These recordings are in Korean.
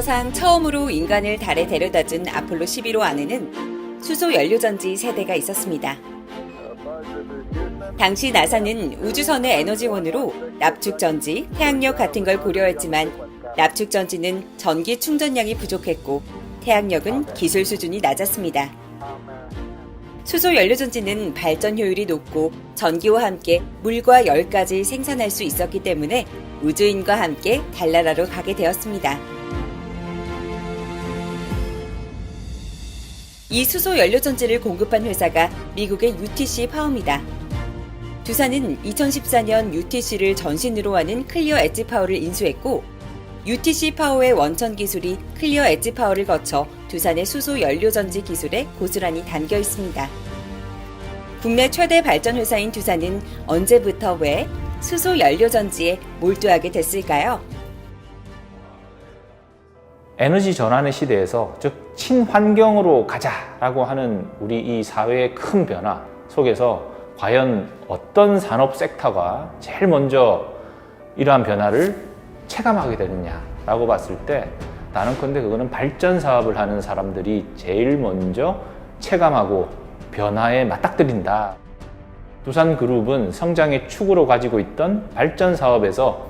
역사상 처음으로 인간을 달에 데려다준 아폴로 11호 안에는 수소 연료전지 세대가 있었습니다. 당시 나사는 우주선의 에너지원으로 납축전지, 태양력 같은 걸 고려했지만 납축전지는 전기 충전량이 부족했고 태양력은 기술 수준이 낮았습니다. 수소 연료전지는 발전 효율이 높고 전기와 함께 물과 열까지 생산할 수 있었기 때문에 우주인과 함께 달나라로 가게 되었습니다. 이 수소 연료전지를 공급한 회사가 미국의 UTC 파워입니다. 두산은 2014년 UTC를 전신으로 하는 클리어 엣지 파워를 인수했고 UTC 파워의 원천 기술이 클리어 엣지 파워를 거쳐 두산의 수소 연료전지 기술에 고스란히 담겨 있습니다. 국내 최대 발전 회사인 두산은 언제부터 왜 수소 연료전지에 몰두하게 됐을까요? 에너지 전환의 시대에서 즉 친환경으로 가자라고 하는 우리 이 사회의 큰 변화 속에서 과연 어떤 산업 섹터가 제일 먼저 이러한 변화를 체감하게 되느냐라고 봤을 때 나는컨대 그거는 발전 사업을 하는 사람들이 제일 먼저 체감하고 변화에 맞닥뜨린다. 두산그룹은 성장의 축으로 가지고 있던 발전 사업에서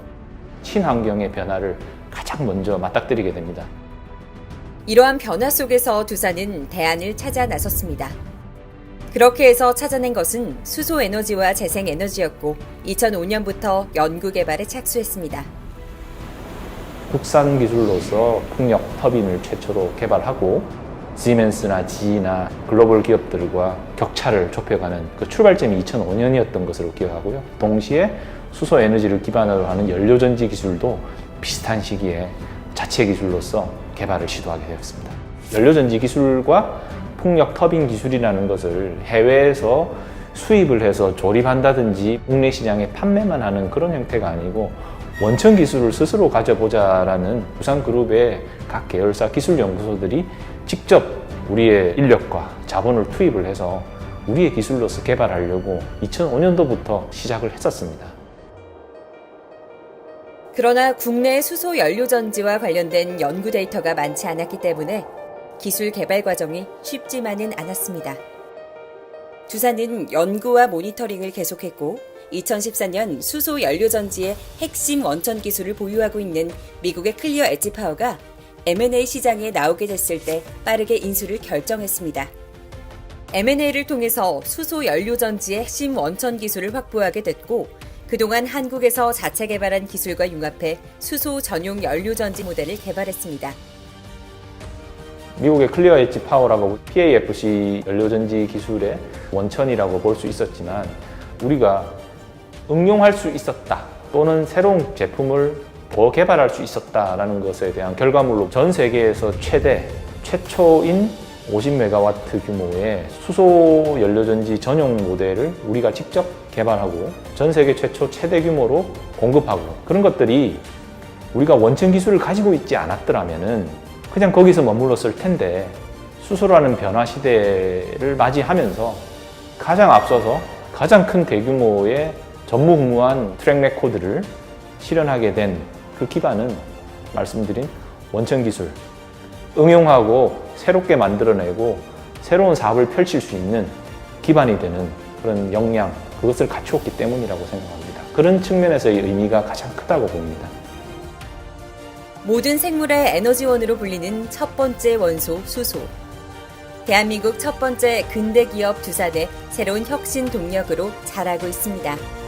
친환경의 변화를 가장 먼저 맞닥뜨리게 됩니다. 이러한 변화 속에서 두산은 대안을 찾아 나섰습니다. 그렇게 해서 찾아낸 것은 수소 에너지와 재생 에너지였고 2005년부터 연구 개발에 착수했습니다. 국산 기술로서 풍력 터빈을 최초로 개발하고 시멘스나 GE나 글로벌 기업들과 격차를 좁혀가는 그 출발점이 2005년이었던 것으로 기억하고요. 동시에 수소 에너지를 기반으로 하는 연료전지 기술도 비슷한 시기에 자체 기술로서 개발을 시도하게 되었습니다. 연료전지 기술과 풍력 터빈 기술이라는 것을 해외에서 수입을 해서 조립한다든지 국내 시장에 판매만 하는 그런 형태가 아니고 원천 기술을 스스로 가져보자라는 두산그룹의 각 계열사 기술연구소들이 직접 우리의 인력과 자본을 투입을 해서 우리의 기술로서 개발하려고 2005년도부터 시작을 했었습니다. 그러나 국내 수소 연료전지와 관련된 연구 데이터가 많지 않았기 때문에 기술 개발 과정이 쉽지만은 않았습니다. 두산은 연구와 모니터링을 계속했고 2014년 수소 연료전지의 핵심 원천 기술을 보유하고 있는 미국의 클리어 엣지 파워가 M&A 시장에 나오게 됐을 때 빠르게 인수를 결정했습니다. M&A를 통해서 수소 연료전지의 핵심 원천 기술을 확보하게 됐고 그동안 한국에서 자체 개발한 기술과 융합해 수소 전용 연료전지 모델을 개발했습니다. 미국의 클리어 엣지 파워라고 PAFC 연료전지 기술의 원천이라고 볼 수 있었지만 우리가 응용할 수 있었다 또는 새로운 제품을 더 개발할 수 있었다라는 것에 대한 결과물로 전 세계에서 최초인 50메가와트 규모의 수소 연료전지 전용 모델을 우리가 직접 개발하고 전 세계 최대 규모로 공급하고 그런 것들이 우리가 원천 기술을 가지고 있지 않았더라면은 그냥 거기서 머물렀을 텐데 수소라는 변화 시대를 맞이하면서 가장 앞서서 가장 큰 대규모의 전무후무한 트랙 레코드를 실현하게 된 그 기반은 말씀드린 원천 기술, 응용하고 새롭게 만들어내고 새로운 사업을 펼칠 수 있는 기반이 되는 그런 역량, 그것을 갖추었기 때문이라고 생각합니다. 그런 측면에서의 의미가 가장 크다고 봅니다. 모든 생물의 에너지원으로 불리는 첫 번째 원소 수소. 대한민국 첫 번째 근대 기업 두산의 새로운 혁신 동력으로 자라고 있습니다.